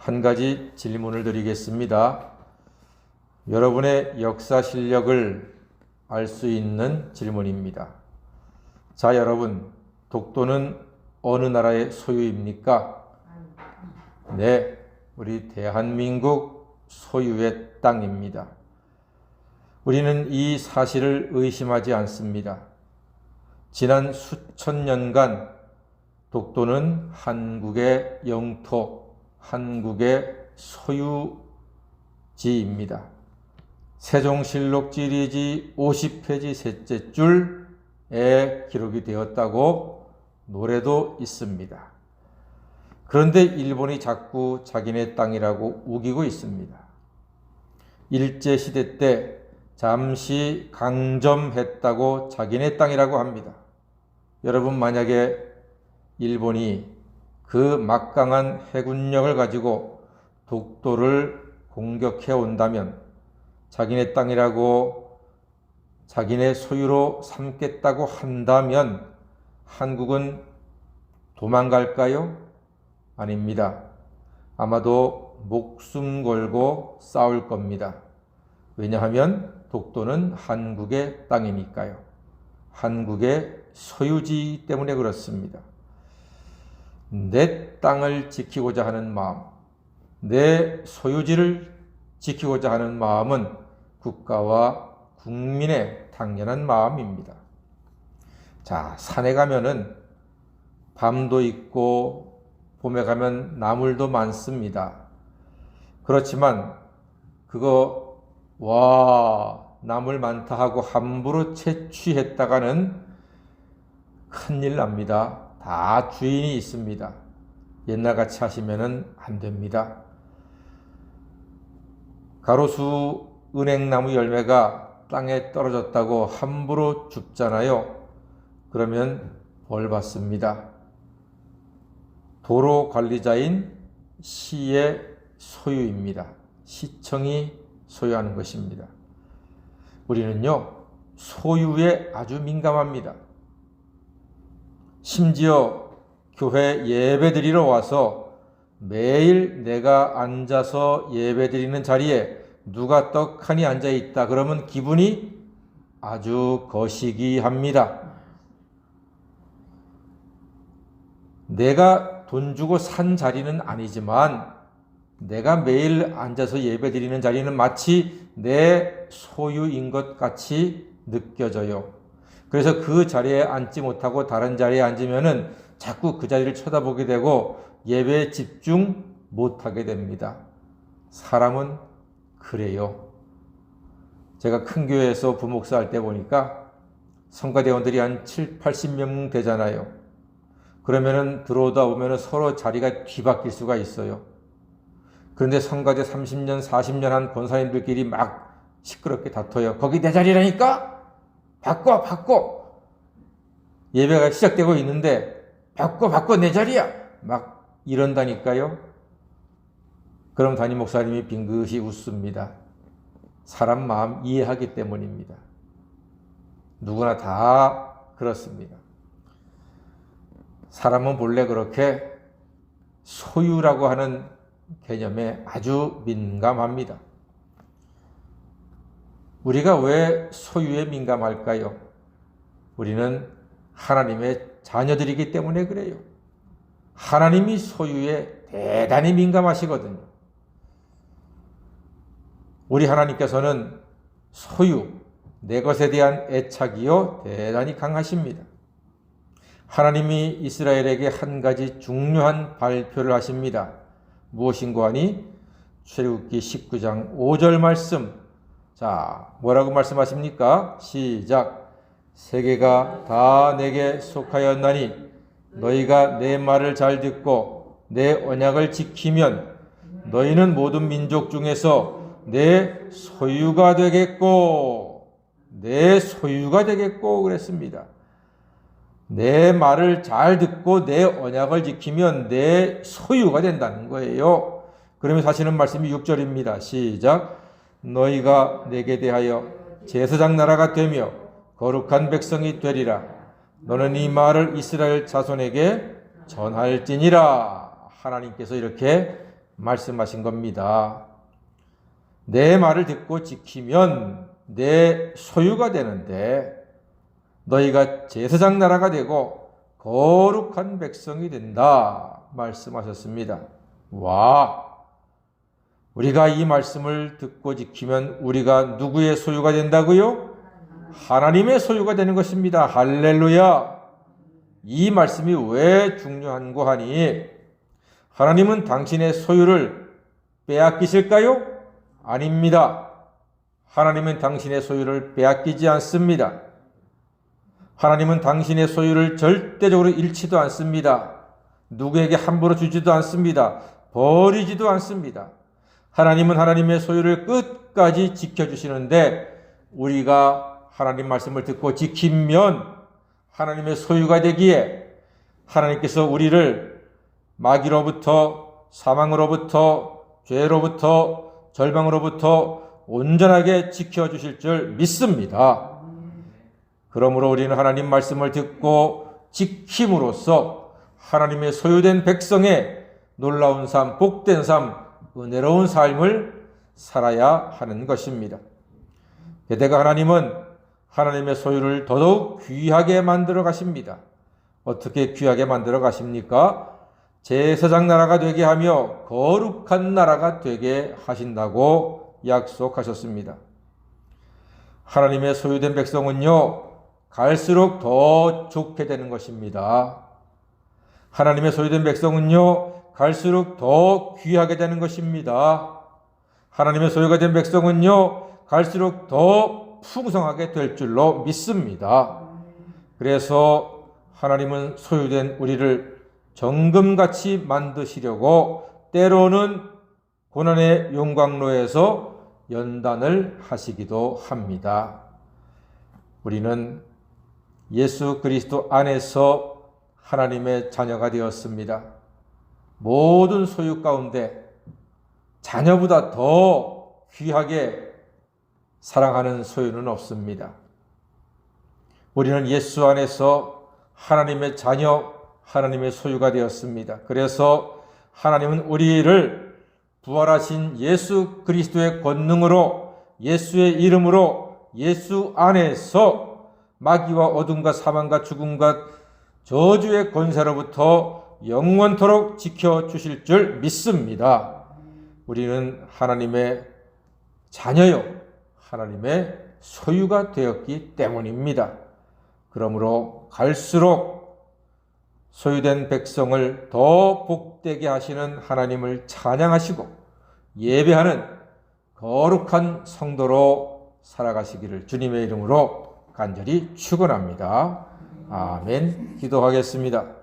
한 가지 질문을 드리겠습니다. 여러분의 역사 실력을 알 수 있는 질문입니다. 자, 여러분, 독도는 어느 나라의 소유입니까? 네, 우리 대한민국 소유의 땅입니다. 우리는 이 사실을 의심하지 않습니다. 지난 수천 년간 독도는 한국의 영토, 한국의 소유지입니다. 세종실록 지리지 50페이지 셋째 줄에 기록이 되었다고 노래도 있습니다. 그런데 일본이 자꾸 자기네 땅이라고 우기고 있습니다. 일제시대 때 잠시 강점했다고 자기네 땅이라고 합니다. 여러분, 만약에 일본이 그 막강한 해군력을 가지고 독도를 공격해 온다면 자기네 땅이라고 자기네 소유로 삼겠다고 한다면 한국은 도망갈까요? 아닙니다. 아마도 목숨 걸고 싸울 겁니다. 왜냐하면 독도는 한국의 땅이니까요. 한국의 소유지 때문에 그렇습니다. 내 땅을 지키고자 하는 마음, 내 소유지를 지키고자 하는 마음은 국가와 국민의 당연한 마음입니다. 자, 산에 가면은 밤도 있고 봄에 가면 나물도 많습니다. 그렇지만 그거 나물 많다 하고 함부로 채취했다가는 큰일 납니다. 다 주인이 있습니다. 옛날같이 하시면은 안 됩니다. 가로수 은행나무 열매가 땅에 떨어졌다고 함부로 줍잖아요. 그러면 벌 받습니다. 도로 관리자인 시의 소유입니다. 시청이 소유하는 것입니다. 우리는요, 소유에 아주 민감합니다. 심지어 교회 예배드리러 와서 매일 내가 앉아서 예배드리는 자리에 누가 떡하니 앉아있다 그러면 기분이 아주 거시기합니다. 내가 돈 주고 산 자리는 아니지만 내가 매일 앉아서 예배드리는 자리는 마치 내 소유인 것 같이 느껴져요. 그래서 그 자리에 앉지 못하고 다른 자리에 앉으면은 자꾸 그 자리를 쳐다보게 되고 예배에 집중 못하게 됩니다. 사람은 그래요. 제가 큰 교회에서 부목사 할 때 보니까 성가대원들이 한 70-80명 되잖아요. 그러면은 들어오다 보면은 서로 자리가 뒤바뀔 수가 있어요. 그런데 성가대 30년, 40년 한 권사님들끼리 막 시끄럽게 다퉈요. 거기 내 자리라니까? 바꿔! 예배가 시작되고 있는데 바꿔 내 자리야! 막 이런다니까요. 그럼 담임 목사님이 빙긋이 웃습니다. 사람 마음 이해하기 때문입니다. 누구나 다 그렇습니다. 사람은 본래 그렇게 소유라고 하는 개념에 아주 민감합니다. 우리가 왜 소유에 민감할까요? 우리는 하나님의 자녀들이기 때문에 그래요. 하나님이 소유에 대단히 민감하시거든요. 우리 하나님께서는 소유, 내 것에 대한 애착이요 대단히 강하십니다. 하나님이 이스라엘에게 한 가지 중요한 발표를 하십니다. 무엇인고 하니 출애굽기 19장 5절 말씀. 자, 뭐라고 말씀하십니까? 시작. 세계가 다 내게 속하였나니 너희가 내 말을 잘 듣고 내 언약을 지키면 너희는 모든 민족 중에서 내 소유가 되겠고 그랬습니다. 내 말을 잘 듣고 내 언약을 지키면 내 소유가 된다는 거예요. 그러면서 하시는 말씀이 6절입니다. 시작. 너희가 내게 대하여 제사장 나라가 되며 거룩한 백성이 되리라. 너는 이 말을 이스라엘 자손에게 전할지니라. 하나님께서 이렇게 말씀하신 겁니다. 내 말을 듣고 지키면 내 소유가 되는데 너희가 제사장 나라가 되고 거룩한 백성이 된다 말씀하셨습니다. 와, 우리가 이 말씀을 듣고 지키면 우리가 누구의 소유가 된다고요? 하나님의 소유가 되는 것입니다. 할렐루야. 이 말씀이 왜 중요한고 하니 하나님은 당신의 소유를 빼앗기실까요? 아닙니다. 하나님은 당신의 소유를 빼앗기지 않습니다. 하나님은 당신의 소유를 절대적으로 잃지도 않습니다. 누구에게 함부로 주지도 않습니다. 버리지도 않습니다. 하나님은 하나님의 소유를 끝까지 지켜주시는데 우리가 하나님 말씀을 듣고 지키면 하나님의 소유가 되기에 하나님께서 우리를 마귀로부터, 사망으로부터, 죄로부터, 절망으로부터 온전하게 지켜주실 줄 믿습니다. 그러므로 우리는 하나님 말씀을 듣고 지킴으로써 하나님의 소유된 백성의 놀라운 삶, 복된 삶, 은혜로운 삶을 살아야 하는 것입니다. 게다가 하나님은 하나님의 소유를 더더욱 귀하게 만들어 가십니다. 어떻게 귀하게 만들어 가십니까? 제사장 나라가 되게 하며 거룩한 나라가 되게 하신다고 약속하셨습니다. 하나님의 소유된 백성은요, 갈수록 더 좋게 되는 것입니다. 하나님의 소유된 백성은요, 갈수록 더 귀하게 되는 것입니다. 하나님의 소유가 된 백성은요, 갈수록 더 풍성하게 될 줄로 믿습니다. 그래서 하나님은 소유된 우리를 정금같이 만드시려고 때로는 고난의 용광로에서 연단을 하시기도 합니다. 우리는 예수 그리스도 안에서 하나님의 자녀가 되었습니다. 모든 소유 가운데 자녀보다 더 귀하게 사랑하는 소유는 없습니다. 우리는 예수 안에서 하나님의 자녀, 하나님의 소유가 되었습니다. 그래서 하나님은 우리를 부활하신 예수 그리스도의 권능으로, 예수의 이름으로, 예수 안에서 마귀와 어둠과 사망과 죽음과 저주의 권세로부터 영원토록 지켜주실 줄 믿습니다. 우리는 하나님의 자녀요, 하나님의 소유가 되었기 때문입니다. 그러므로 갈수록 소유된 백성을 더 복되게 하시는 하나님을 찬양하시고 예배하는 거룩한 성도로 살아가시기를 주님의 이름으로 간절히 축원합니다. 아멘. 기도하겠습니다.